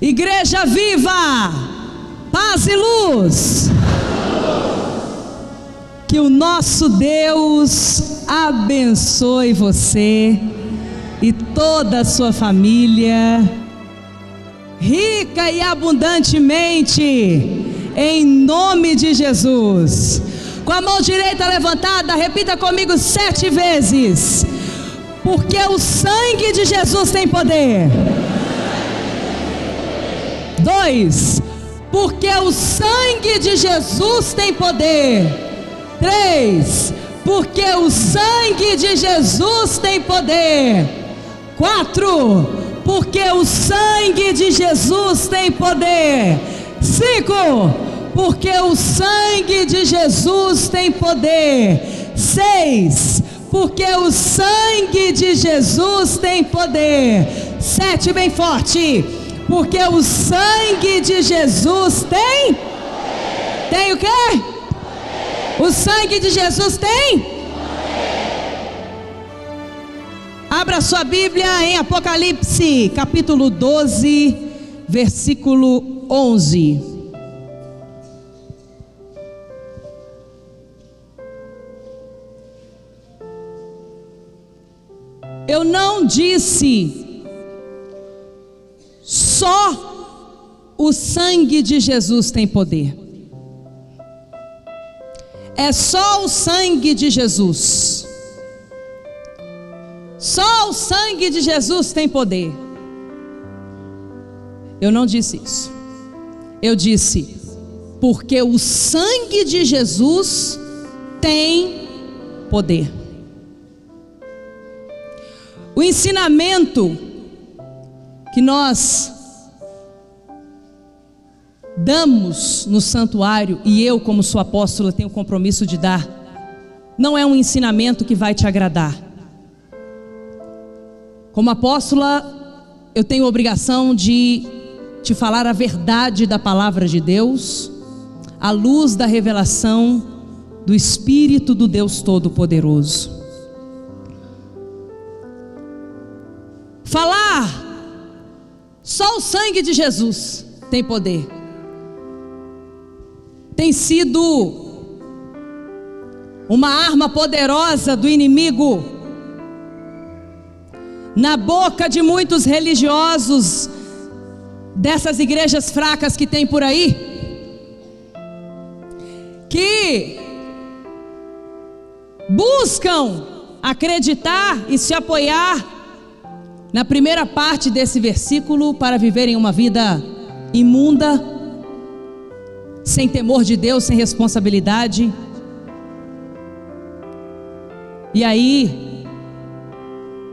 Igreja viva, paz e luz. Que o nosso Deus abençoe você e toda a sua família, rica e abundantemente, em nome de Jesus. Com a mão direita levantada, repita comigo 7 vezes. Porque o sangue de Jesus tem poder. 2. Porque o sangue de Jesus tem poder. 3. Porque o sangue de Jesus tem poder. 4. Porque o sangue de Jesus tem poder. 5. Porque o sangue de Jesus tem poder. 6. Porque o sangue de Jesus tem poder. 7, bem forte. Porque o sangue de Jesus tem? Tem o quê? O sangue de Jesus tem? Abra sua Bíblia em Apocalipse, capítulo 12, versículo 11. Eu não disse só o sangue de Jesus tem poder. É só o sangue de Jesus. Só o sangue de Jesus tem poder. Eu não disse isso. Eu disse, porque o sangue de Jesus tem poder. O ensinamento que nós damos no santuário, e eu como sua apóstola tenho o compromisso de dar, não é um ensinamento que vai te agradar. Como apóstola, eu tenho a obrigação de te falar a verdade da palavra de Deus, à luz da revelação do Espírito do Deus Todo-Poderoso. Falar só o sangue de Jesus tem poder tem sido uma arma poderosa do inimigo na boca de muitos religiosos dessas igrejas fracas que tem por aí, que buscam acreditar e se apoiar na primeira parte desse versículo para viverem uma vida imunda, sem temor de Deus, sem responsabilidade. E aí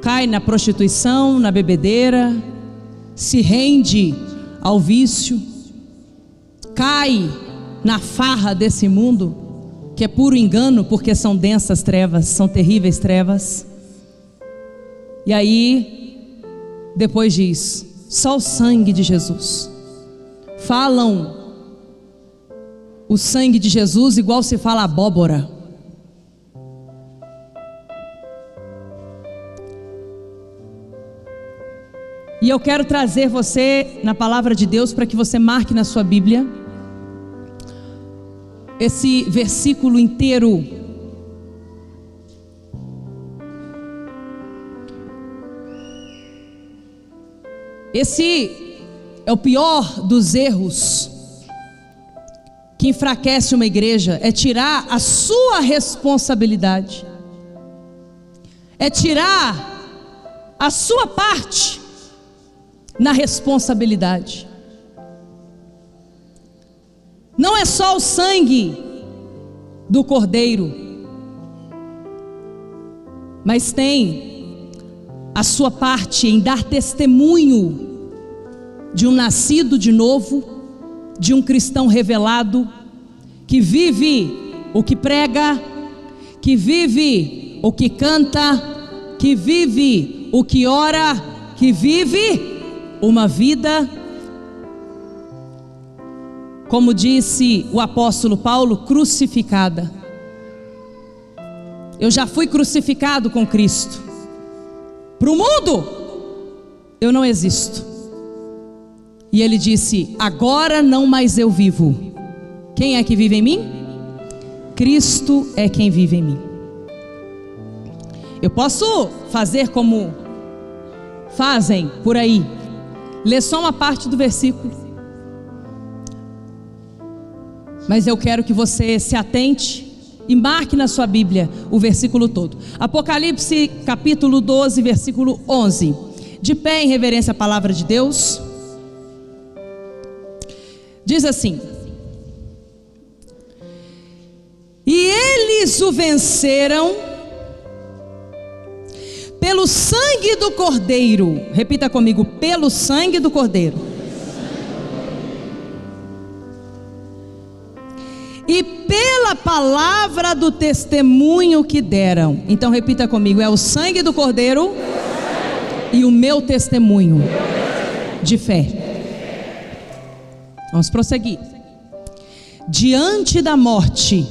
cai na prostituição, na bebedeira, se rende ao vício, cai na farra desse mundo, que é puro engano, porque são densas trevas, são terríveis trevas. E aí depois diz, só o sangue de Jesus. Falam o sangue de Jesus igual se fala abóbora. E eu quero trazer você na palavra de Deus para que você marque na sua Bíblia esse versículo inteiro. Esse é o pior dos erros que enfraquece uma igreja, é tirar a sua responsabilidade, é tirar a sua parte na responsabilidade. Não é só o sangue do Cordeiro, mas tem a sua parte em dar testemunho de um nascido de novo, de um cristão revelado, que vive o que prega, que vive o que canta, que vive o que ora, que vive uma vida, como disse o apóstolo Paulo, crucificada. Eu já fui crucificado com Cristo. Para o mundo, eu não existo. E ele disse: agora não mais eu vivo. Quem é que vive em mim? Cristo é quem vive em mim. Eu posso fazer como fazem por aí, ler só uma parte do versículo, mas eu quero que você se atente e marque na sua Bíblia o versículo todo. Apocalipse capítulo 12, versículo 11. De pé em reverência à palavra de Deus. Diz assim: e eles o venceram pelo sangue do Cordeiro. Repita comigo: pelo sangue do Cordeiro. E pela palavra do testemunho que deram. Então repita comigo: é o sangue do Cordeiro e o meu testemunho de fé. Vamos prosseguir. Diante da morte,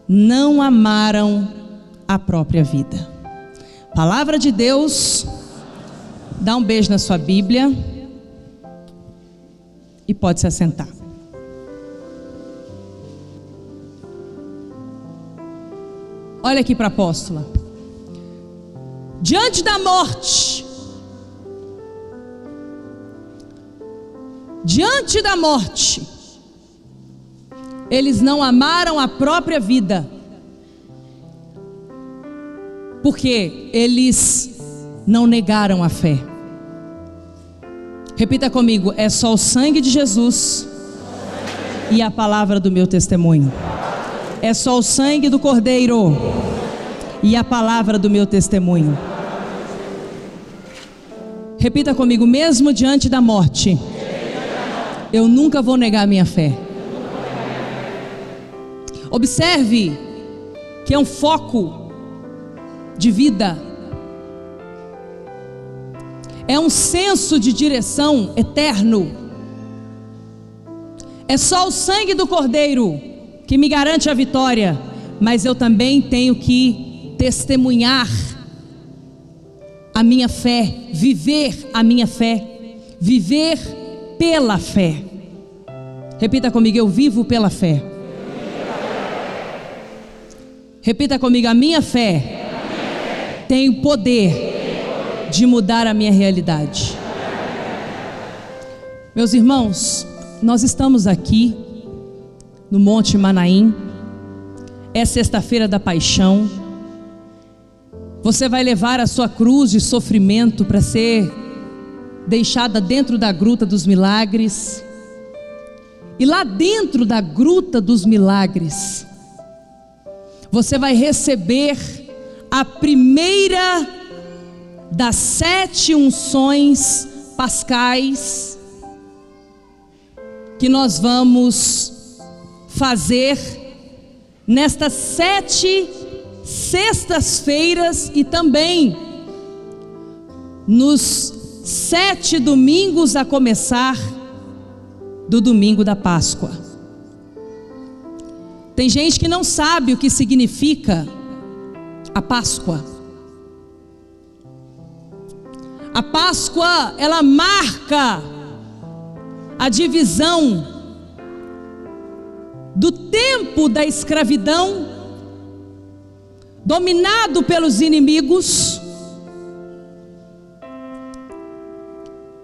não amaram a própria vida. Palavra de Deus. Dá um beijo na sua Bíblia e pode se assentar. Olha aqui para a apóstola. Diante da morte, eles não amaram a própria vida, porque eles não negaram a fé. Repita comigo: é só o sangue de Jesus e a palavra do meu testemunho. É só o sangue do Cordeiro e a palavra do meu testemunho. Repita comigo: mesmo diante da morte, eu nunca vou negar a minha fé. Observe que é um foco de vida, é um senso de direção eterno. É só o sangue do Cordeiro que me garante a vitória, mas eu também tenho que testemunhar a minha fé, viver a minha fé, viver pela fé. Repita comigo: eu vivo pela fé. Repita comigo: a minha fé tem o poder de mudar a minha realidade. Meus irmãos, nós estamos aqui no Monte Manaim. É sexta-feira da paixão. Você vai levar a sua cruz de sofrimento para ser deixada dentro da gruta dos milagres. E lá dentro da gruta dos milagres, você vai receber a primeira das 7 unções pascais que nós vamos fazer nestas 7 sextas-feiras e também nos 7 domingos a começar do domingo da Páscoa. Tem gente que não sabe o que significa a Páscoa. A Páscoa, ela marca a divisão do tempo da escravidão, dominado pelos inimigos,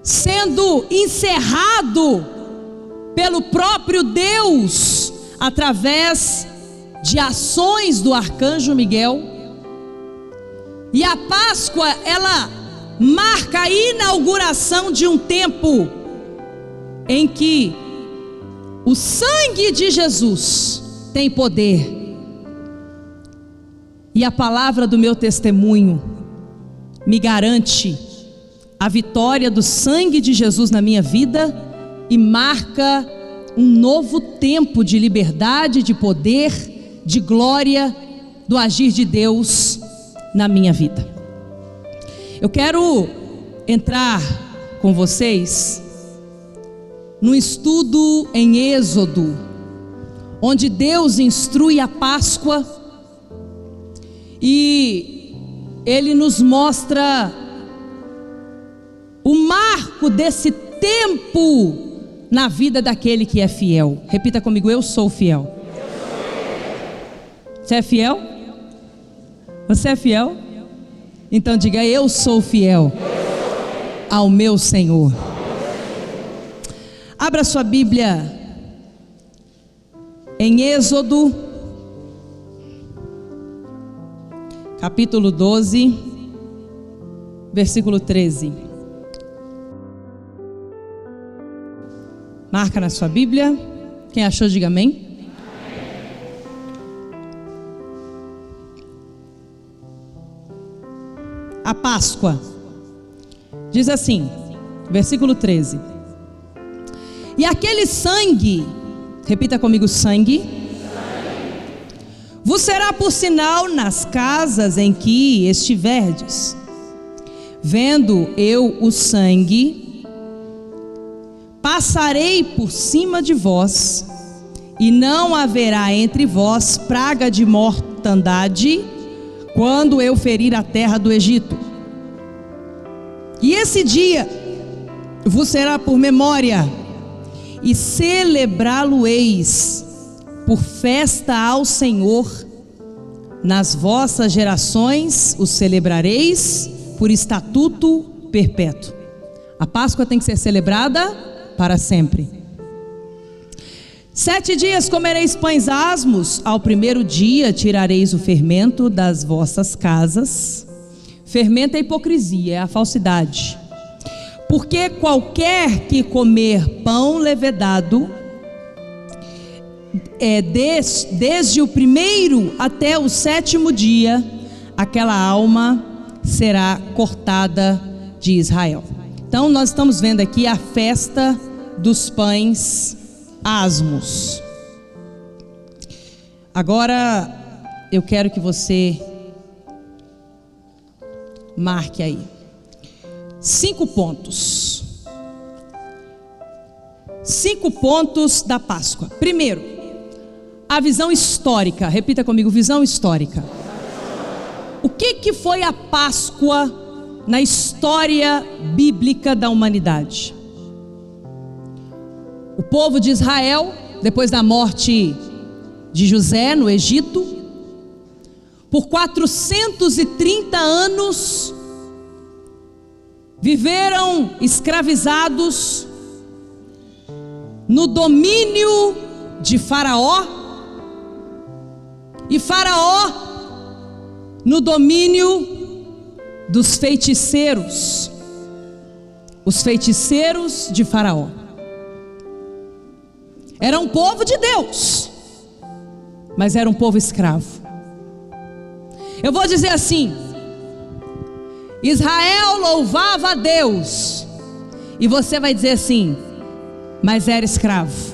sendo encerrado pelo próprio Deus, através de ações do arcanjo Miguel. E a Páscoa, ela marca a inauguração de um tempo em que o sangue de Jesus tem poder, e a palavra do meu testemunho me garante a vitória do sangue de Jesus na minha vida e marca um novo tempo de liberdade, de poder, de glória, do agir de Deus na minha vida. Eu quero entrar com vocês no estudo em Êxodo, onde Deus instrui a Páscoa e Ele nos mostra o marco desse tempo na vida daquele que é fiel. Repita comigo: eu sou fiel. Você é fiel? Você é fiel? Então diga: eu sou fiel ao meu Senhor. Abra sua Bíblia em Êxodo, capítulo 12, versículo 13. Marca na sua Bíblia. Quem achou, diga amém. A Páscoa. Diz assim, versículo 13: e aquele sangue, repita comigo: sangue, vos será por sinal nas casas em que estiverdes. Vendo eu o sangue, passarei por cima de vós, e não haverá entre vós praga de mortandade, quando eu ferir a terra do Egito. E esse dia vos será por memória, e celebrá-lo-eis por festa ao Senhor. Nas vossas gerações o celebrareis por estatuto perpétuo. A Páscoa tem que ser celebrada para sempre. 7 dias comereis pães asmos, ao primeiro dia tirareis o fermento das vossas casas. Fermento é a hipocrisia, é a falsidade. Porque qualquer que comer pão levedado, desde o primeiro até o 7º dia, aquela alma será cortada de Israel. Então nós estamos vendo aqui a festa dos pães asmos. Agora eu quero que você marque aí 5 pontos. 5 pontos da Páscoa. Primeiro, a visão histórica. Repita comigo: visão histórica. O que foi a Páscoa na história bíblica da humanidade? O povo de Israel, depois da morte de José no Egito, por 430 anos viveram escravizados no domínio de Faraó, e Faraó no domínio dos feiticeiros, os feiticeiros de Faraó. Era um povo de Deus, mas era um povo escravo. Eu vou dizer assim: Israel louvava a Deus, e você vai dizer assim: mas era escravo.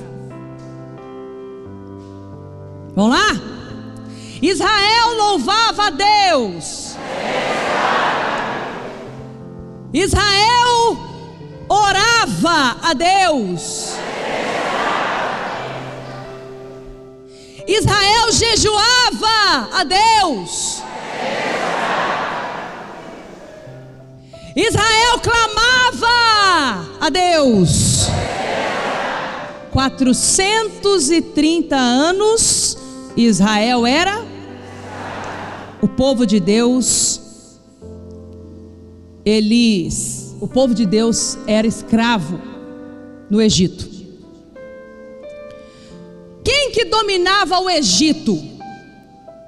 Vamos lá? Israel louvava a Deus, Israel orava a Deus, Israel jejuava a Deus, Israel clamava a Deus. 430 anos Israel era o povo de Deus. O povo de Deus era escravo no Egito. Quem que dominava o Egito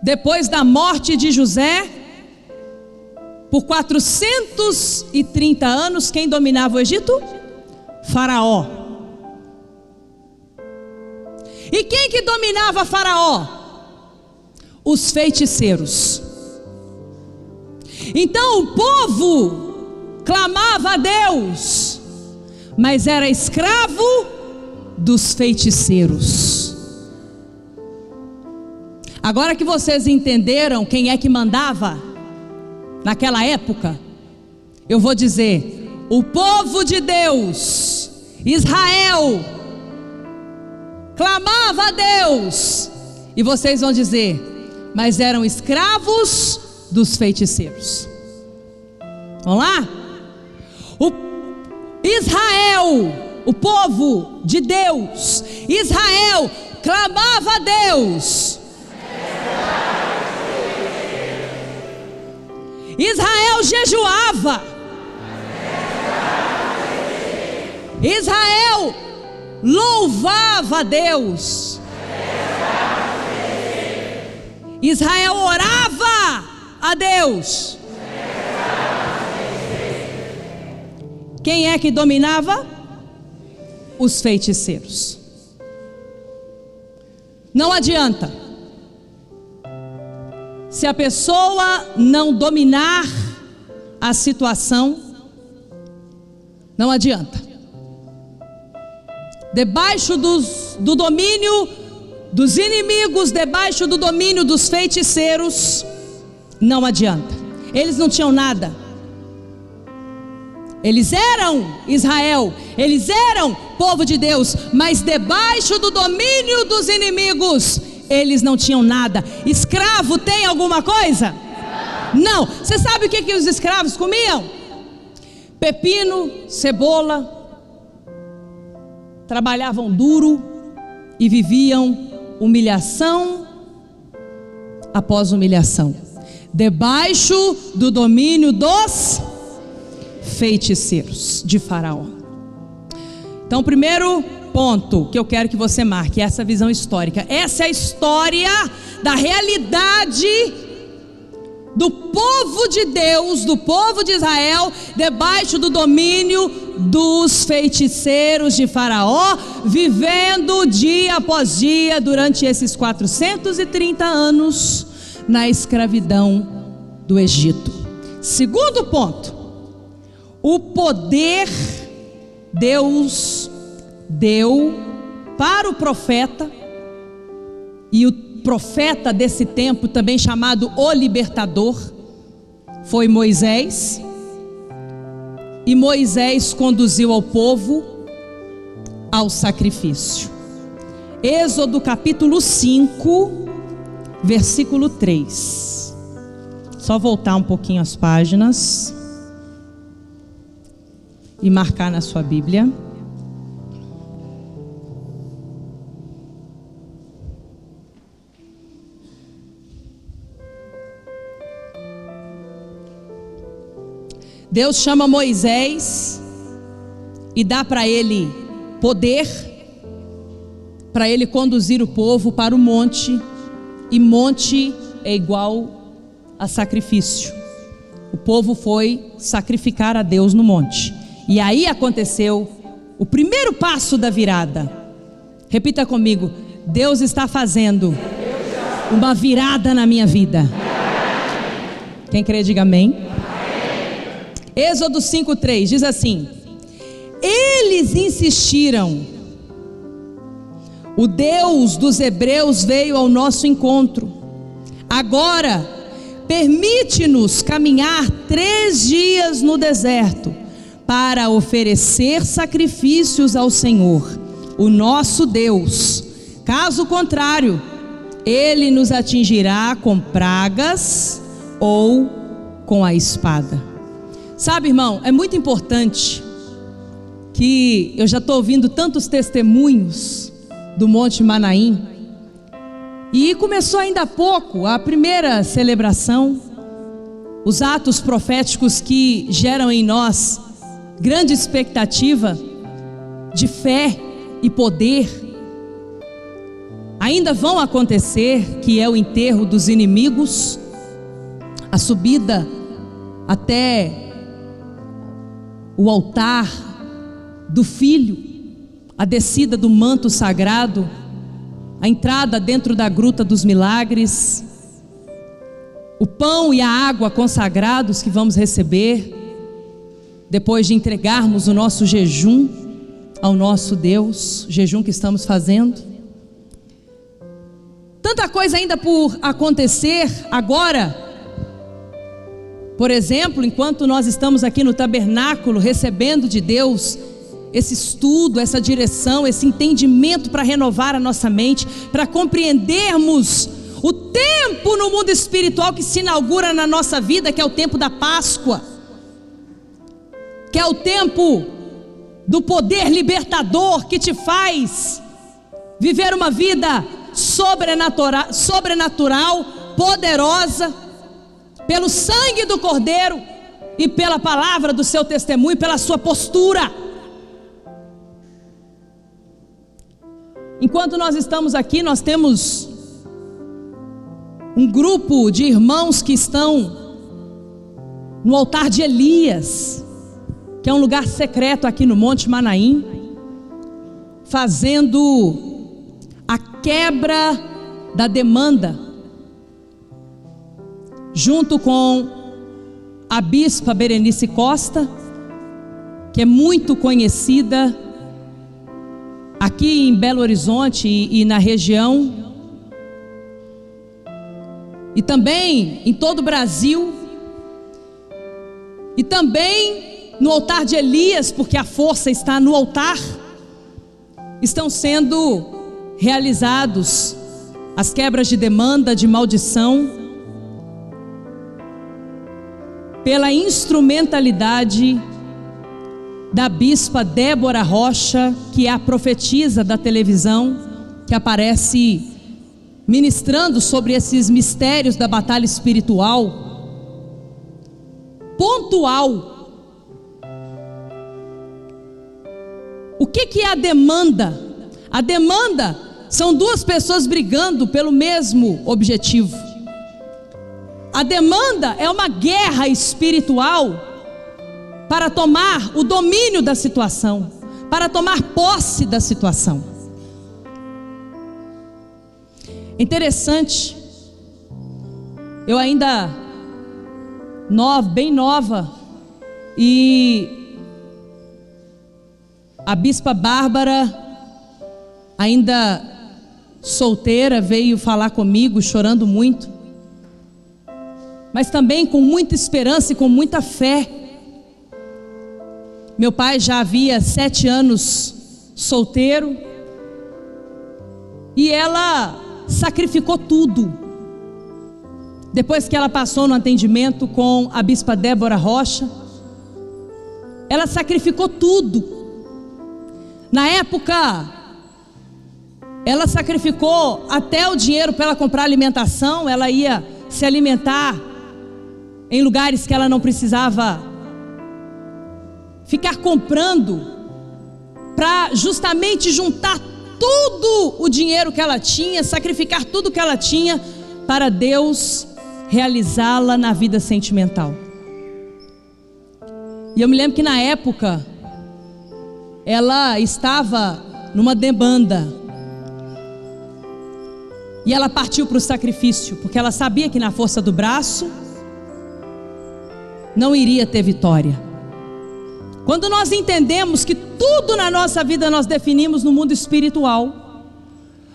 depois da morte de José? Por 430 anos, quem dominava o Egito? Faraó. E quem que dominava Faraó? Os feiticeiros. Então o povo clamava a Deus, mas era escravo dos feiticeiros. Agora que vocês entenderam quem é que mandava naquela época, eu vou dizer: o povo de Deus, Israel, clamava a Deus, e vocês vão dizer: mas eram escravos dos feiticeiros. Vamos lá? Israel, o povo de Deus, Israel clamava a Deus. Israel jejuava. Israel louvava a Deus. Israel orava a Deus. Quem é que dominava? Os feiticeiros. Não adianta. Se a pessoa não dominar a situação, não adianta. Debaixo do domínio dos inimigos, debaixo do domínio dos feiticeiros, não adianta. Eles não tinham nada. Eles eram Israel, eles eram povo de Deus, mas debaixo do domínio dos inimigos, eles não tinham nada. Escravo tem alguma coisa? Não. Você sabe o que os escravos comiam? Pepino, cebola. Trabalhavam duro e viviam humilhação após humilhação, debaixo do domínio dos feiticeiros de Faraó. Então, o primeiro ponto que eu quero que você marque é essa visão histórica. Essa é a história da realidade do povo de Deus, do povo de Israel, debaixo do domínio dos feiticeiros de Faraó, vivendo dia após dia durante esses 430 anos na escravidão do Egito. Segundo ponto, o poder Deus deu para o profeta, e o profeta desse tempo, também chamado o libertador, foi Moisés. E Moisés conduziu ao povo ao sacrifício. Êxodo capítulo 5, versículo 3. Só voltar um pouquinho as páginas e marcar na sua Bíblia. Deus chama Moisés e dá para ele poder, para ele conduzir o povo para o monte, e monte é igual a sacrifício. O povo foi sacrificar a Deus no monte, e aí aconteceu o primeiro passo da virada. Repita comigo: Deus está fazendo uma virada na minha vida. Quem crê, diga amém. Êxodo 5:3 diz assim: eles insistiram, o Deus dos hebreus veio ao nosso encontro, agora permite-nos caminhar 3 dias no deserto, para oferecer sacrifícios ao Senhor, o nosso Deus. Caso contrário, Ele nos atingirá com pragas ou com a espada. Sabe, irmão, é muito importante que eu já estou ouvindo tantos testemunhos do Monte Manaim, e começou ainda há pouco a primeira celebração, os atos proféticos que geram em nós grande expectativa de fé e poder. Ainda vão acontecer, que é o enterro dos inimigos, a subida até o altar do Filho, a descida do manto sagrado, a entrada dentro da gruta dos milagres, o pão e a água consagrados que vamos receber depois de entregarmos o nosso jejum ao nosso Deus, jejum que estamos fazendo. Tanta coisa ainda por acontecer agora. Por exemplo, enquanto nós estamos aqui no tabernáculo recebendo de Deus esse estudo, essa direção, esse entendimento para renovar a nossa mente, para compreendermos o tempo no mundo espiritual que se inaugura na nossa vida, que é o tempo da Páscoa, que é o tempo do poder libertador que te faz viver uma vida sobrenatural, poderosa, pelo sangue do Cordeiro e pela palavra do seu testemunho, pela sua postura. Enquanto nós estamos aqui, nós temos um grupo de irmãos que estão no altar de Elias, que é um lugar secreto aqui no Monte Manaim, fazendo a quebra da demanda, junto com a bispa Berenice Costa, que é muito conhecida aqui em Belo Horizonte e na região, e também em todo o Brasil, e também no altar de Elias, porque a força está no altar. Estão sendo realizados as quebras de demanda, de maldição, pela instrumentalidade da bispa Débora Rocha, que é a profetisa da televisão, que aparece ministrando sobre esses mistérios da batalha espiritual, pontual. O que é a demanda? A demanda são duas pessoas brigando pelo mesmo objetivo. A demanda é uma guerra espiritual para tomar o domínio da situação, para tomar posse da situação. Interessante, eu ainda bem nova, e a bispa Bárbara, ainda solteira, veio falar comigo, chorando muito, mas também com muita esperança e com muita fé. Meu pai já havia 7 anos solteiro, e ela sacrificou tudo. Depois que ela passou no atendimento com a bispa Débora Rocha, ela sacrificou tudo. Na época, ela sacrificou até o dinheiro para ela comprar alimentação. Ela ia se alimentar em lugares que ela não precisava ficar comprando, para justamente juntar tudo o dinheiro que ela tinha, sacrificar tudo que ela tinha para Deus realizá-la na vida sentimental. E eu me lembro que na época ela estava numa demanda, e ela partiu para o sacrifício, porque ela sabia que na força do braço não iria ter vitória. Quando nós entendemos que tudo na nossa vida nós definimos no mundo espiritual,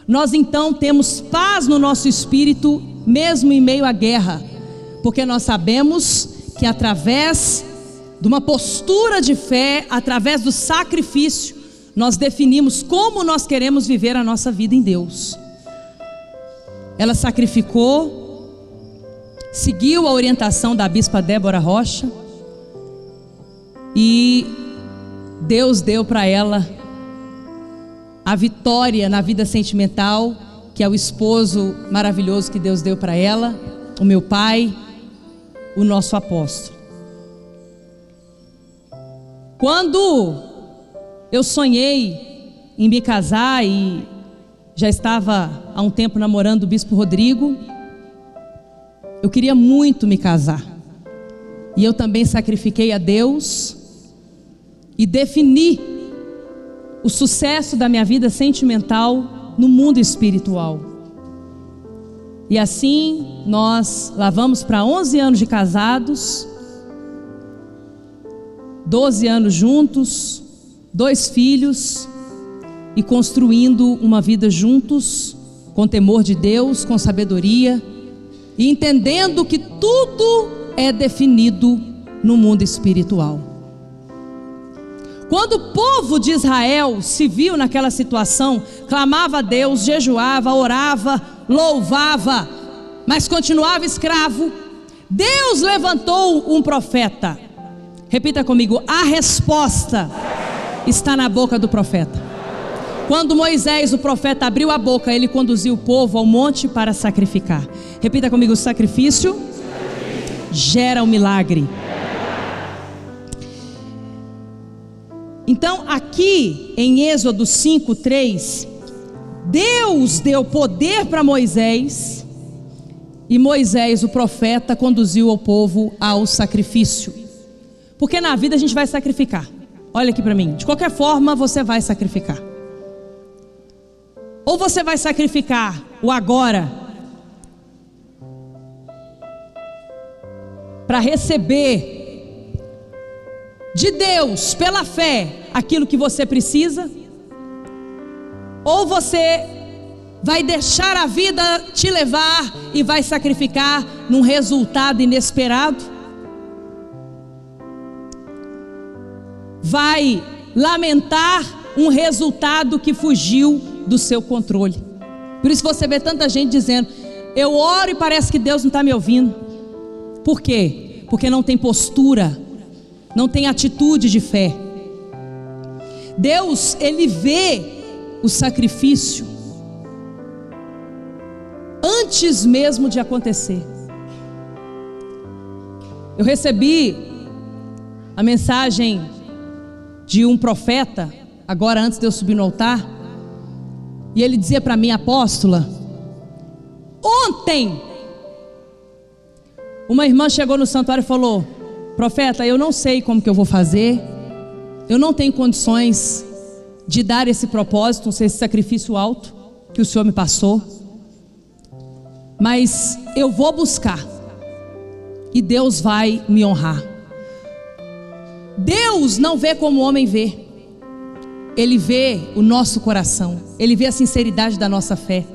nós então temos paz no nosso espírito, mesmo em meio à guerra, porque nós sabemos que através de uma postura de fé, através do sacrifício, nós definimos como nós queremos viver a nossa vida em Deus. Ela sacrificou, seguiu a orientação da bispa Débora Rocha, e Deus deu para ela a vitória na vida sentimental, que é o esposo maravilhoso que Deus deu para ela, o meu pai, o nosso apóstolo. Quando eu sonhei em me casar, e já estava há um tempo namorando o bispo Rodrigo, eu queria muito me casar, e eu também sacrifiquei a Deus e defini o sucesso da minha vida sentimental no mundo espiritual. E assim nós lá vamos para 11 anos de casados, 12 anos juntos, 2 filhos, e construindo uma vida juntos, com temor de Deus, com sabedoria, e entendendo que tudo é definido no mundo espiritual. Quando o povo de Israel se viu naquela situação, clamava a Deus, jejuava, orava, louvava, mas continuava escravo, Deus levantou um profeta. Repita comigo: a resposta está na boca do profeta. Quando Moisés, o profeta, abriu a boca, ele conduziu o povo ao monte para sacrificar. Repita comigo: o sacrifício gera um milagre. Então aqui em Êxodo 5:3, Deus deu poder para Moisés, e Moisés, o profeta, conduziu o povo ao sacrifício. Porque na vida a gente vai sacrificar. Olha aqui para mim, de qualquer forma você vai sacrificar. Ou você vai sacrificar o agora para receber de Deus, pela fé, aquilo que você precisa, ou você vai deixar a vida te levar e vai sacrificar num resultado inesperado, vai lamentar um resultado que fugiu do seu controle. Por isso você vê tanta gente dizendo: eu oro e parece que Deus não está me ouvindo. Por quê? Porque não tem postura, não tem atitude de fé. Deus, Ele vê o sacrifício antes mesmo de acontecer. Eu recebi a mensagem de um profeta, agora antes de eu subir no altar, e ele dizia para mim: apóstola, ontem uma irmã chegou no santuário e falou: profeta, eu não sei como que eu vou fazer, eu não tenho condições de dar esse propósito, esse sacrifício alto que o Senhor me passou, mas eu vou buscar e Deus vai me honrar. Deus não vê como o homem vê, Ele vê o nosso coração, Ele vê a sinceridade da nossa fé.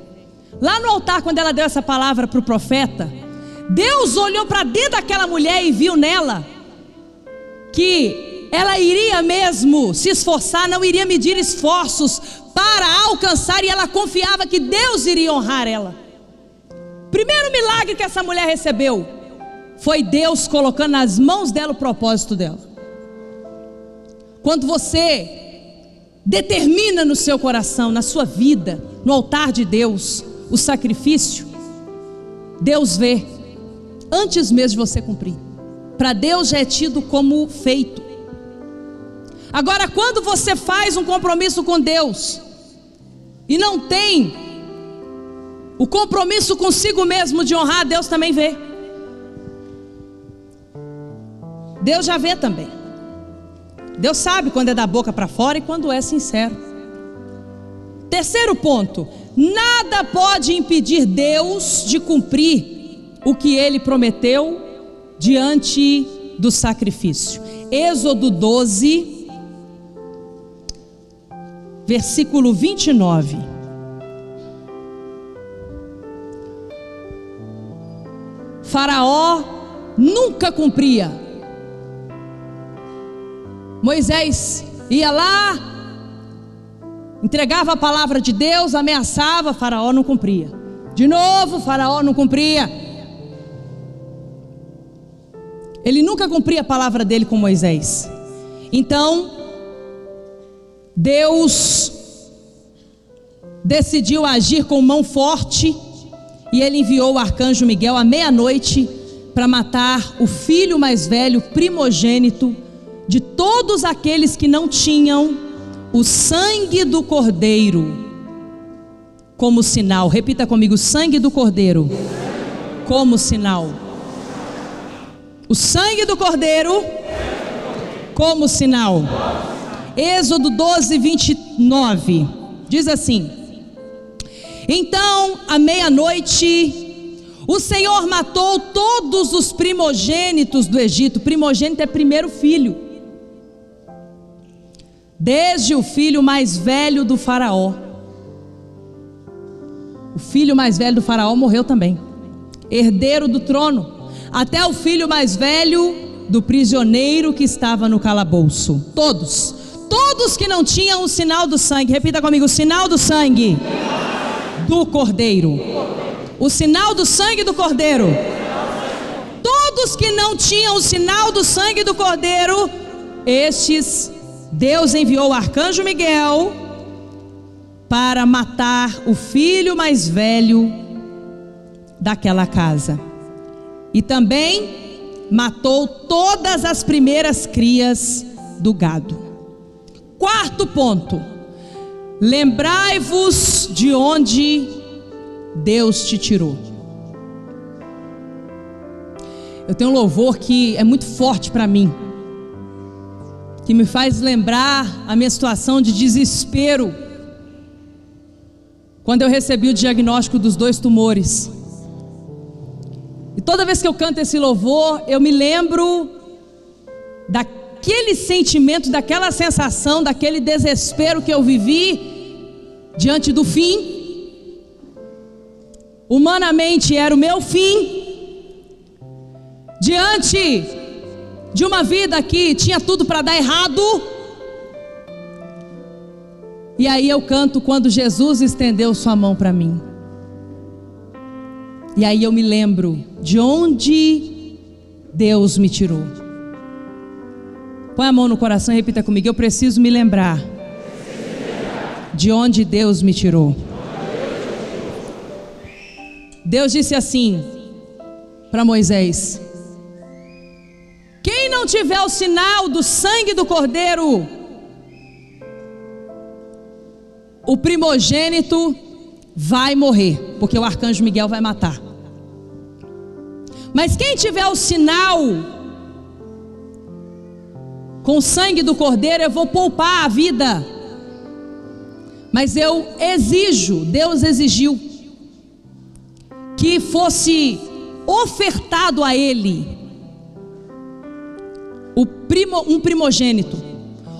Lá no altar, quando ela deu essa palavra para o profeta, Deus olhou para dentro daquela mulher e viu nela que ela iria mesmo se esforçar, não iria medir esforços para alcançar, e ela confiava que Deus iria honrar ela. Primeiro milagre que essa mulher recebeu foi Deus colocando nas mãos dela o propósito dela. Quando você determina no seu coração, na sua vida, no altar de Deus, o sacrifício, Deus vê antes mesmo de você cumprir. Para Deus já é tido como feito. Agora, quando você faz um compromisso com Deus e não tem o compromisso consigo mesmo de honrar, Deus também vê. Deus já vê também. Deus sabe quando é da boca para fora e quando é sincero. Terceiro ponto: nada pode impedir Deus de cumprir o que Ele prometeu diante do sacrifício. Êxodo 12, versículo 29. Faraó nunca cumpria. Moisés ia lá, entregava a palavra de Deus, ameaçava, Faraó não cumpria. De novo, Faraó não cumpria. Ele nunca cumpria a palavra dele com Moisés. Então Deus decidiu agir com mão forte, e Ele enviou o arcanjo Miguel à meia-noite para matar o filho mais velho, primogênito, de todos aqueles que não tinham o sangue do cordeiro como sinal. Repita comigo: sangue do cordeiro como sinal. O sangue do cordeiro como sinal. Êxodo 12, 29 diz assim: então, à meia-noite, o Senhor matou todos os primogênitos do Egito. Primogênito é primeiro filho, desde o filho mais velho do faraó. O filho mais velho do faraó morreu também, herdeiro do trono, até o filho mais velho do prisioneiro que estava no calabouço. Todos que não tinham o sinal do sangue. Repita comigo: o sinal do sangue do cordeiro. O sinal do sangue do cordeiro. Todos que não tinham o sinal do sangue do cordeiro, estes Deus enviou o arcanjo Miguel para matar o filho mais velho daquela casa. E também matou todas as primeiras crias do gado. Quarto ponto: lembrai-vos de onde Deus te tirou. Eu tenho um louvor que é muito forte para mim, que me faz lembrar a minha situação de desespero, quando eu recebi o diagnóstico dos 2 tumores. E toda vez que eu canto esse louvor, eu me lembro daquele sentimento, daquela sensação, daquele desespero que eu vivi diante do fim. Humanamente era o meu fim, diante de uma vida que tinha tudo para dar errado. E aí eu canto quando Jesus estendeu sua mão para mim. E aí eu me lembro de onde Deus me tirou. Põe a mão no coração e repita comigo: eu preciso me lembrar de onde Deus me tirou. Deus disse assim para Moisés: quem não tiver o sinal do sangue do cordeiro, o primogênito vai morrer, porque o arcanjo Miguel vai matar. Mas quem tiver o sinal com o sangue do cordeiro, eu vou poupar a vida. Mas eu exijo, Deus exigiu que fosse ofertado a ele um primogênito.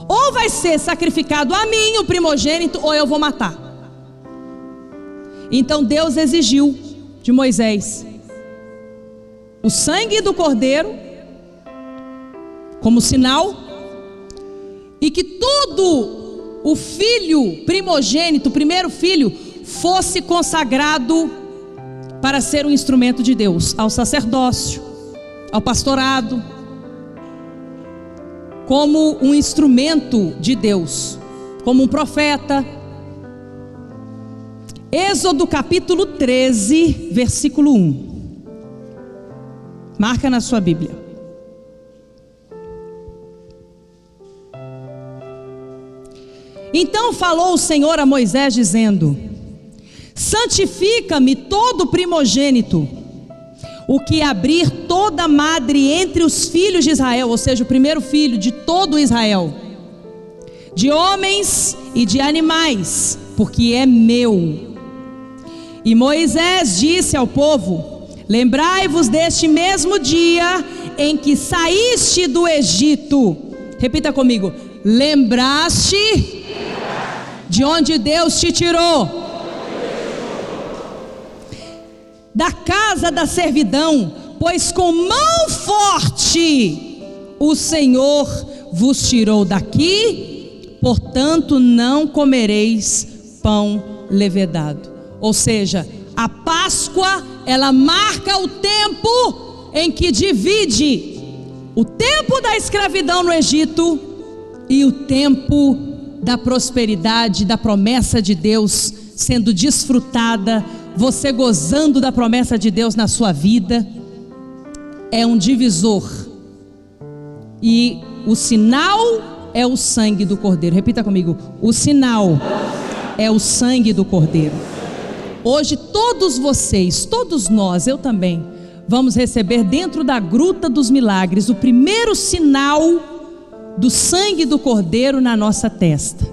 Ou vai ser sacrificado a mim o primogênito, ou eu vou matar. Então Deus exigiu de Moisés o sangue do cordeiro como sinal, e que todo o filho primogênito, o primeiro filho, fosse consagrado para ser um instrumento de Deus, ao sacerdócio, ao pastorado, como um instrumento de Deus, como um profeta. Êxodo capítulo 13, versículo 1. Marca na sua Bíblia. Então falou o Senhor a Moisés dizendo: santifica-me todo primogênito, o que abrir toda madre entre os filhos de Israel, ou seja, o primeiro filho de todo Israel, de homens e de animais, porque é meu. E Moisés disse ao povo: lembrai-vos deste mesmo dia em que saíste do Egito. Repita comigo: lembraste de onde Deus te tirou, da casa da servidão, pois com mão forte o Senhor vos tirou daqui, portanto não comereis pão levedado. Ou seja, a Páscoa, ela marca o tempo em que divide o tempo da escravidão no Egito e o tempo da prosperidade, da promessa de Deus sendo desfrutada, você gozando da promessa de Deus na sua vida. É um divisor, e o sinal é o sangue do cordeiro. Repita comigo: o sinal é o sangue do cordeiro. Hoje todos vocês, todos nós, eu também, vamos receber dentro da gruta dos milagres o primeiro sinal do sangue do cordeiro na nossa testa.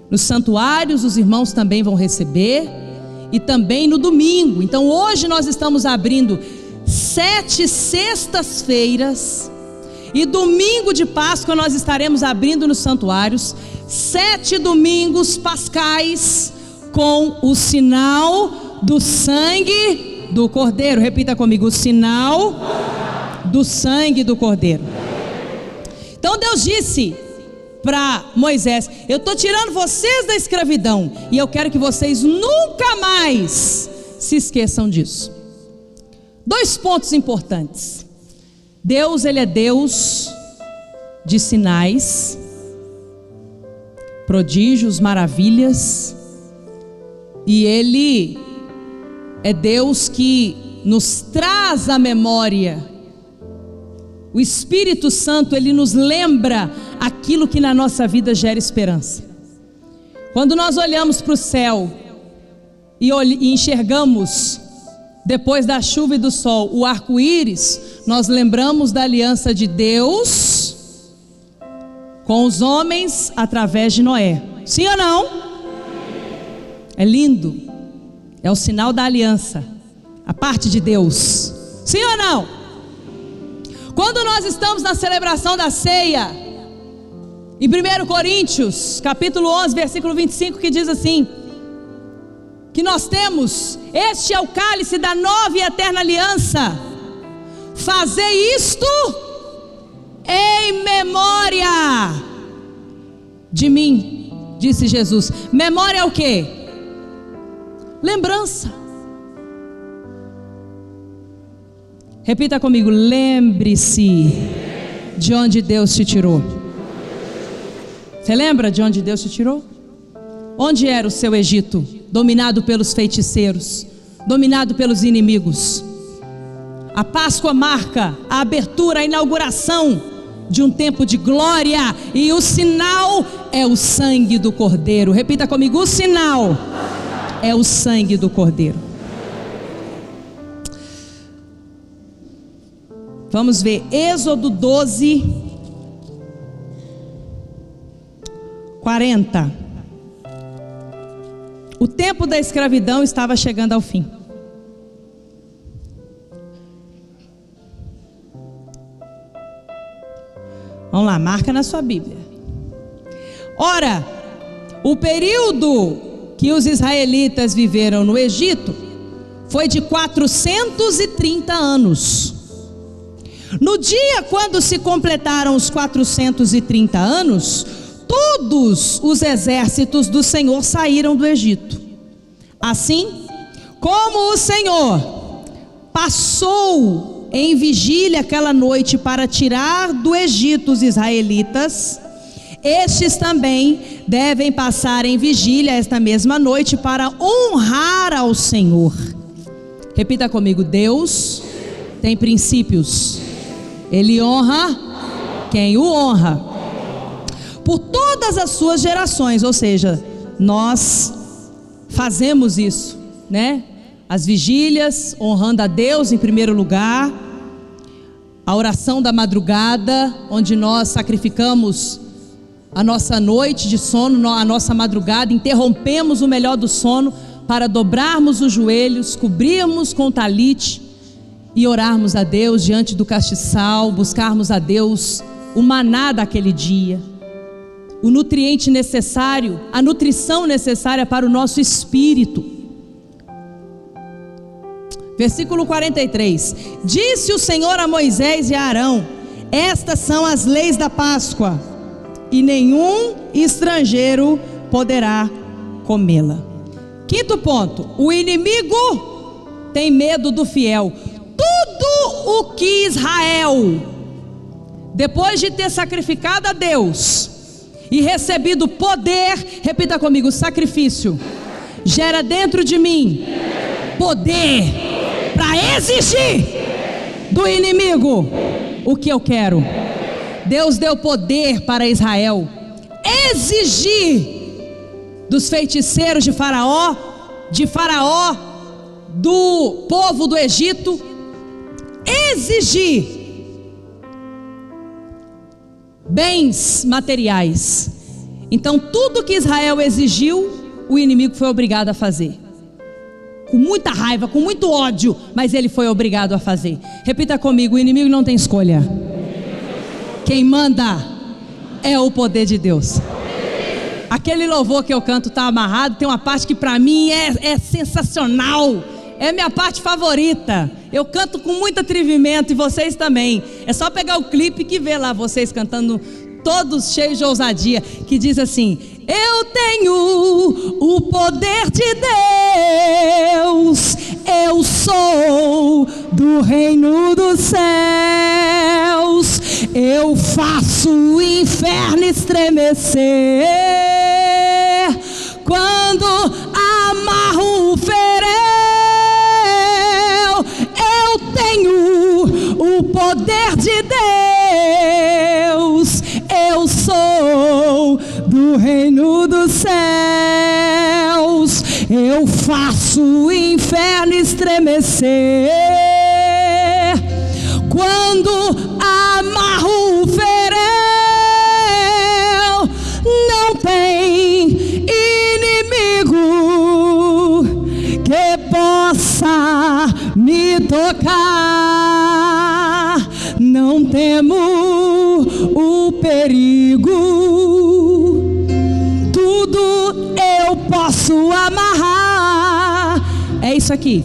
Nos santuários os irmãos também vão receber, e também no domingo. Então hoje nós estamos abrindo 7 sextas-feiras, e domingo de Páscoa nós estaremos abrindo nos santuários 7 domingos pascais com o sinal do sangue do cordeiro. Repita comigo: o sinal do sangue do cordeiro. Então Deus disse para Moisés: eu estou tirando vocês da escravidão, e eu quero que vocês nunca mais se esqueçam disso. 2 pontos importantes. Deus, Ele é Deus de sinais, prodígios, maravilhas. E Ele é Deus que nos traz à memória. O Espírito Santo, Ele nos lembra aquilo que na nossa vida gera esperança. Quando nós olhamos para o céu e enxergamos, depois da chuva e do sol, o arco-íris, nós lembramos da aliança de Deus com os homens através de Noé. Sim ou não? É lindo. É o sinal da aliança, a parte de Deus. Sim ou não? Quando nós estamos na celebração da ceia, em 1 Coríntios, capítulo 11, versículo 25, que diz assim: que nós temos, este é o cálice da nova e eterna aliança, fazei isto em memória de mim, disse Jesus. Memória é o quê? Lembrança. Repita comigo: lembre-se de onde Deus te tirou. Você lembra de onde Deus te tirou? Onde era o seu Egito? Dominado pelos feiticeiros, dominado pelos inimigos. A Páscoa marca a abertura, a inauguração de um tempo de glória, e o sinal é o sangue do Cordeiro. Repita comigo: o sinal é o sangue do Cordeiro. Vamos ver Êxodo 12, 40. O tempo da escravidão estava chegando ao fim. Vamos lá, marca na sua Bíblia. Ora, o período que os israelitas viveram no Egito foi de 430 anos. No dia quando se completaram os 430 anos, todos os exércitos do Senhor saíram do Egito. Assim como o Senhor passou em vigília aquela noite para tirar do Egito os israelitas, estes também devem passar em vigília esta mesma noite para honrar ao Senhor. Repita comigo: Deus tem princípios, Ele honra quem o honra por todas as suas gerações. Ou seja, nós fazemos isso, né? As vigílias, honrando a Deus em primeiro lugar. A oração da madrugada, onde nós sacrificamos a nossa noite de sono, a nossa madrugada, interrompemos o melhor do sono para dobrarmos os joelhos, cobrirmos com o talite e orarmos a Deus diante do castiçal, buscarmos a Deus o maná daquele dia, o nutriente necessário, a nutrição necessária para o nosso espírito. Versículo 43: Disse o Senhor a Moisés e a Arão: estas são as leis da Páscoa, e nenhum estrangeiro poderá comê-la. Quinto ponto: o inimigo tem medo do fiel. Tudo o que Israel, depois de ter sacrificado a Deus e recebido poder, repita comigo: sacrifício gera dentro de mim poder para exigir do inimigo o que eu quero. Deus deu poder para Israel exigir dos feiticeiros de Faraó, do povo do Egito, exigir bens materiais. Então tudo que Israel exigiu, o inimigo foi obrigado a fazer, com muita raiva, com muito ódio, mas ele foi obrigado a fazer. Repita comigo: o inimigo não tem escolha. Quem manda é o poder de Deus. Aquele louvor que eu canto está amarrado, tem uma parte que para mim é sensacional, é minha parte favorita. Eu canto com muito atrevimento, e vocês também. É só pegar o clipe que vê lá vocês cantando, todos cheios de ousadia, que diz assim: eu tenho o poder de Deus, eu sou do reino dos céus, eu faço o inferno estremecer, Quando amarro o ferel, eu tenho o poder de Deus. Eu sou do reino dos céus. Eu faço o inferno estremecer. Quando amarro o ferel, não tem inimigo que possa me tocar. Não temo o perigo, tudo eu posso amarrar. É isso aqui.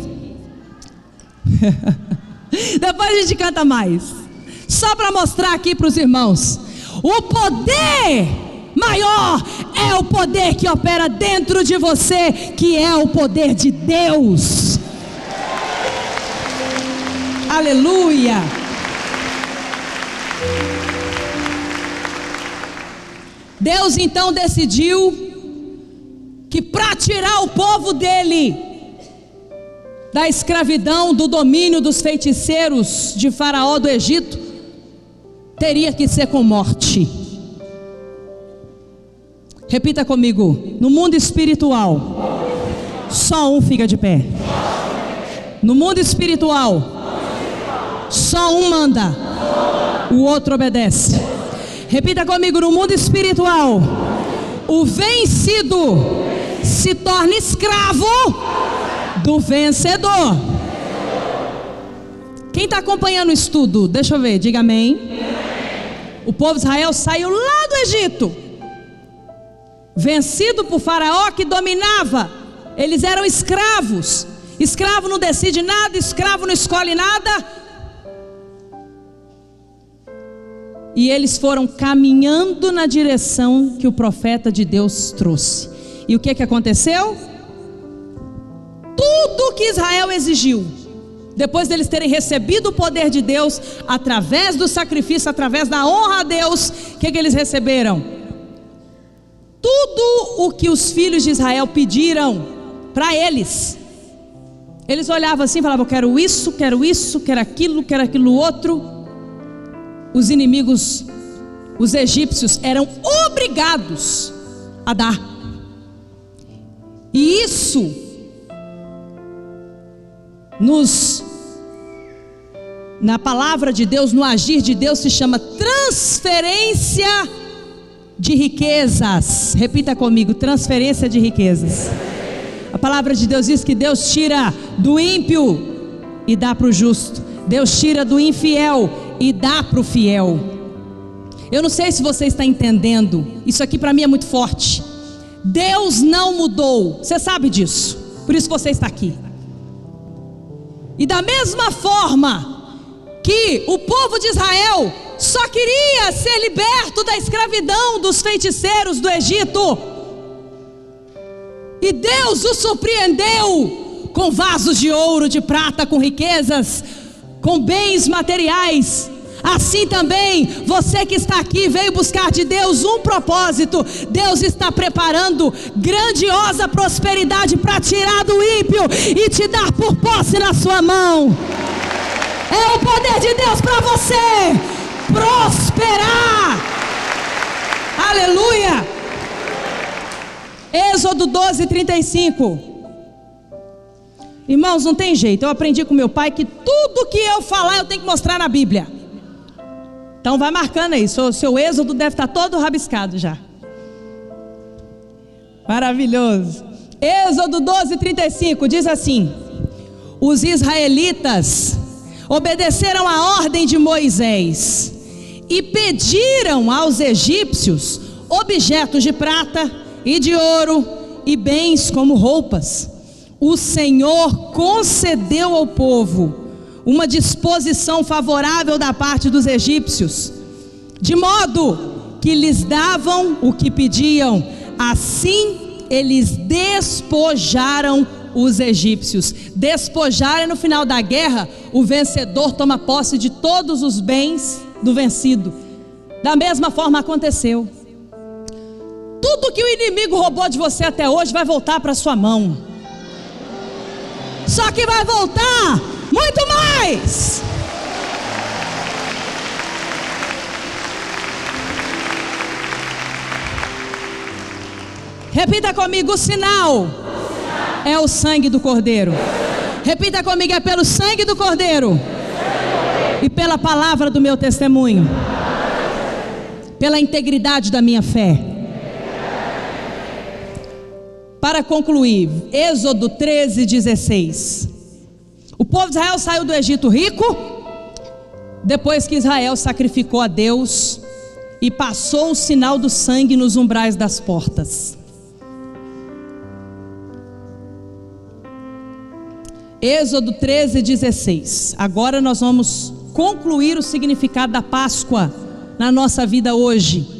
Depois a gente canta mais, só para mostrar aqui para os irmãos: o poder maior é o poder que opera dentro de você, que é o poder de Deus. Aleluia. Deus então decidiu que para tirar o povo dele da escravidão, do domínio dos feiticeiros de Faraó do Egito, teria que ser com morte. Repita comigo: no mundo espiritual, só um fica de pé. No mundo espiritual, só um manda, o outro obedece. Repita comigo: no mundo espiritual, o vencido se torna escravo do vencedor. Quem está acompanhando o estudo, deixa eu ver, diga amém. O povo de Israel saiu lá do Egito, vencido por Faraó que dominava. Eles eram escravos. Escravo não decide nada, escravo não escolhe nada. E eles foram caminhando na direção que o profeta de Deus trouxe. E o que aconteceu? Tudo que Israel exigiu, depois deles terem recebido o poder de Deus, através do sacrifício, através da honra a Deus, o que eles receberam? Tudo o que os filhos de Israel pediram para eles. Eles olhavam assim e falavam: quero isso, quero aquilo outro. Os inimigos, os egípcios, eram obrigados a dar. E isso na palavra de Deus, no agir de Deus, se chama transferência de riquezas. Repita comigo: transferência de riquezas. A palavra de Deus diz que Deus tira do ímpio e dá para o justo. Deus tira do infiel e dá para o fiel. Eu não sei se você está entendendo. Isso aqui para mim é muito forte. Deus não mudou, você sabe disso, por isso você está aqui. E da mesma forma que o povo de Israel só queria ser liberto da escravidão dos feiticeiros do Egito, e Deus os surpreendeu com vasos de ouro, de prata, com riquezas, com bens materiais. Assim também, você que está aqui veio buscar de Deus um propósito. Deus está preparando grandiosa prosperidade para tirar do ímpio e te dar por posse na sua mão. É o poder de Deus para você prosperar. Aleluia. Êxodo 12:35. Irmãos, não tem jeito. Eu aprendi com meu pai que tudo que eu falar eu tenho que mostrar na Bíblia. Então vai marcando aí, seu êxodo deve estar todo rabiscado já. Maravilhoso. Êxodo 12:35 diz assim: os israelitas obedeceram a ordem de Moisés e pediram aos egípcios objetos de prata e de ouro e bens como roupas. O Senhor concedeu ao povo uma disposição favorável da parte dos egípcios, de modo que lhes davam o que pediam. Assim eles despojaram os egípcios. Despojar é no final da guerra, o vencedor toma posse de todos os bens do vencido. Da mesma forma aconteceu. Tudo Tudo que o inimigo roubou de você até hoje vai voltar para sua mão. Só que vai voltar muito mais. Repita comigo: o sinal é o sangue do Cordeiro. Repita comigo: é pelo sangue do Cordeiro e pela palavra do meu testemunho, pela integridade da minha fé. Para concluir, Êxodo 13:16. O povo de Israel saiu do Egito rico, depois que Israel sacrificou a Deus e passou o sinal do sangue nos umbrais das portas. Êxodo 13:16. Agora nós vamos concluir o significado da Páscoa na nossa vida hoje,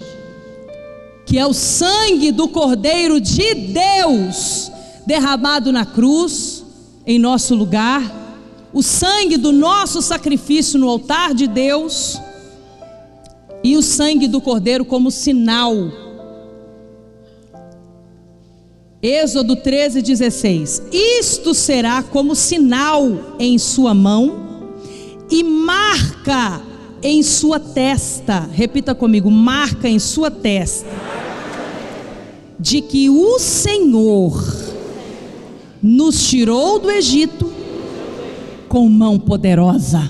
que é o sangue do Cordeiro de Deus derramado na cruz em nosso lugar, o sangue do nosso sacrifício no altar de Deus e o sangue do Cordeiro como sinal. Êxodo 13:16. Isto será como sinal em sua mão e marca em sua testa. Repita comigo: marca em sua testa, de que o Senhor nos tirou do Egito com mão poderosa.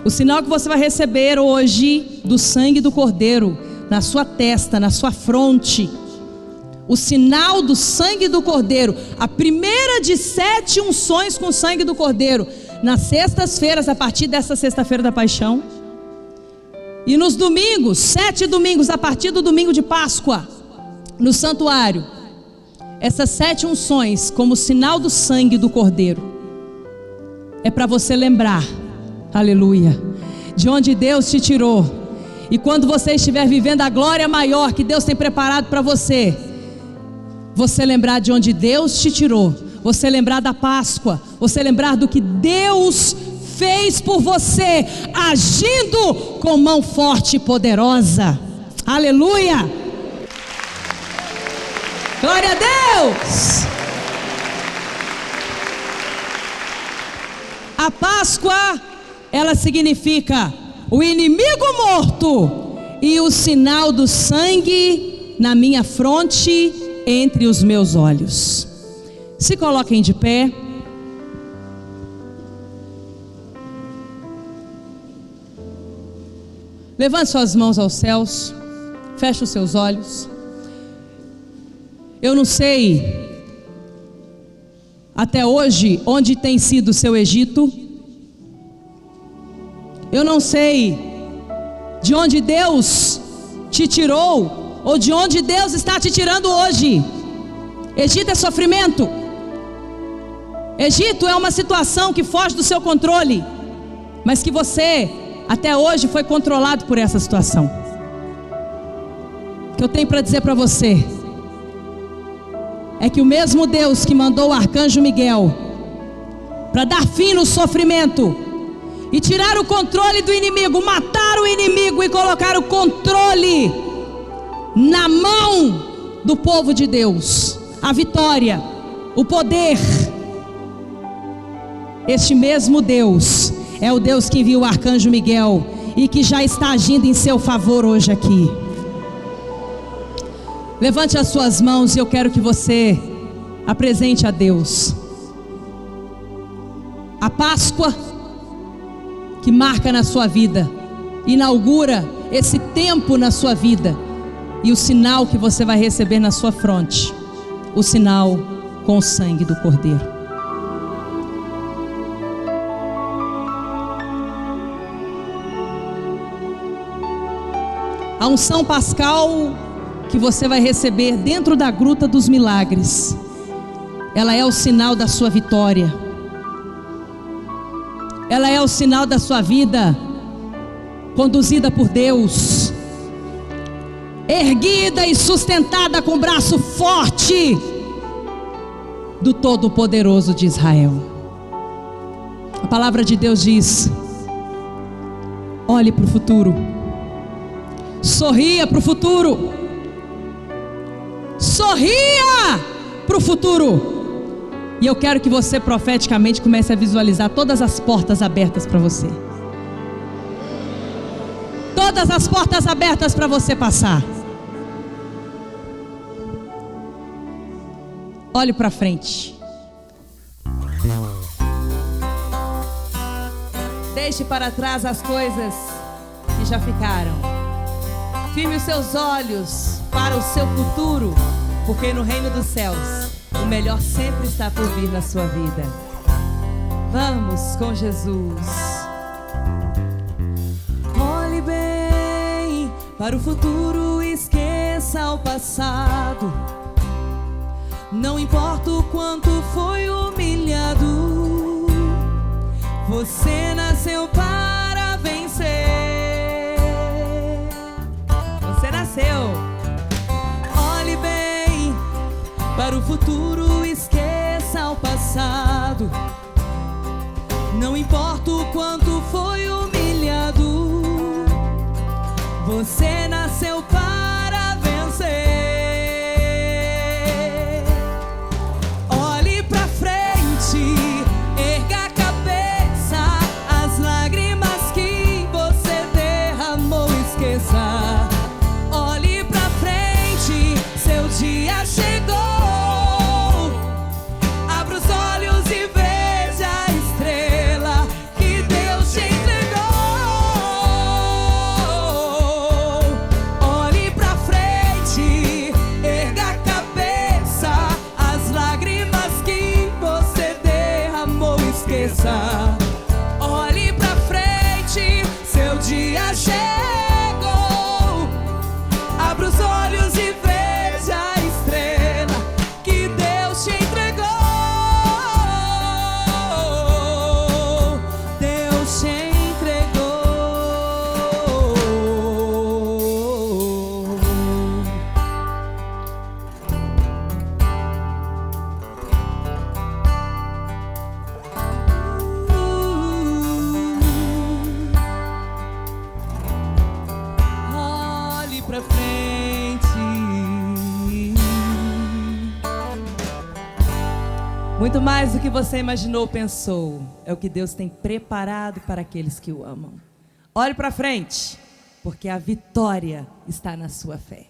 O sinal que você vai receber hoje do sangue do Cordeiro na sua testa, na sua fronte, o sinal do sangue do Cordeiro, a primeira de 7 unções com sangue do Cordeiro, nas sextas-feiras, a partir dessa sexta-feira da paixão, e nos domingos, 7 domingos, a partir do domingo de Páscoa, no santuário, essas 7 unções como sinal do sangue do Cordeiro, é para você lembrar, aleluia, de onde Deus te tirou, e quando você estiver vivendo a glória maior que Deus tem preparado para você, você lembrar de onde Deus te tirou, você lembrar da Páscoa, você lembrar do que Deus fez por você, agindo com mão forte e poderosa. Aleluia! Glória a Deus! A Páscoa, ela significa o inimigo morto e o sinal do sangue na minha fronte, entre os meus olhos. Se coloquem de pé. Levante suas mãos aos céus. Feche os seus olhos. Eu não sei até hoje onde tem sido o seu Egito. Eu não sei de onde Deus te tirou, ou de onde Deus está te tirando hoje. Egito é sofrimento. Egito é uma situação que foge do seu controle, mas que você até hoje foi controlado por essa situação. O que eu tenho para dizer para você é que o mesmo Deus que mandou o arcanjo Miguel para dar fim no sofrimento e tirar o controle do inimigo, matar o inimigo e colocar o controle na mão do povo de Deus, a vitória, o poder, este mesmo Deus é o Deus que enviou o arcanjo Miguel e que já está agindo em seu favor hoje aqui. Levante as suas mãos e eu quero que você apresente a Deus a Páscoa que marca na sua vida, inaugura esse tempo na sua vida, e o sinal que você vai receber na sua fronte, o sinal com o sangue do Cordeiro. A unção pascal que você vai receber dentro da gruta dos milagres, ela é o sinal da sua vitória, ela é o sinal da sua vida conduzida por Deus, erguida e sustentada com o braço forte do Todo-Poderoso de Israel. A palavra de Deus diz: olhe para o futuro, sorria para o futuro, Sorria para o futuro. E eu quero que você profeticamente comece a visualizar todas as portas abertas para você. Todas as portas abertas para você passar. Olhe para frente. Deixe para trás as coisas que já ficaram. Firme os seus olhos para o seu futuro, porque no reino dos céus o melhor sempre está por vir na sua vida. Vamos com Jesus. Olhe bem para o futuro, esqueça o passado. Não importa o quanto foi humilhado, você nasceu para vencer. Você nasceu. Olhe bem para o futuro, esqueça o passado. Não importa o quanto foi humilhado, você nasceu para vencer. Olhe pra frente, erga a cabeça, as lágrimas que você derramou, esqueça. Olhe pra frente, seu dia chegou. Abra os olhos e veja a estrela que Deus te entregou. Olhe pra frente, erga a cabeça, as lágrimas que você derramou, esqueça. Olhe pra frente, seu dia chegou. Abra os olhos e veja a estrela que Deus te entregou. Deus te entregou. Olhe pra frente. Muito mais do que você imaginou ou pensou, é o que Deus tem preparado para aqueles que o amam. Olhe pra frente, porque a vitória está na sua fé.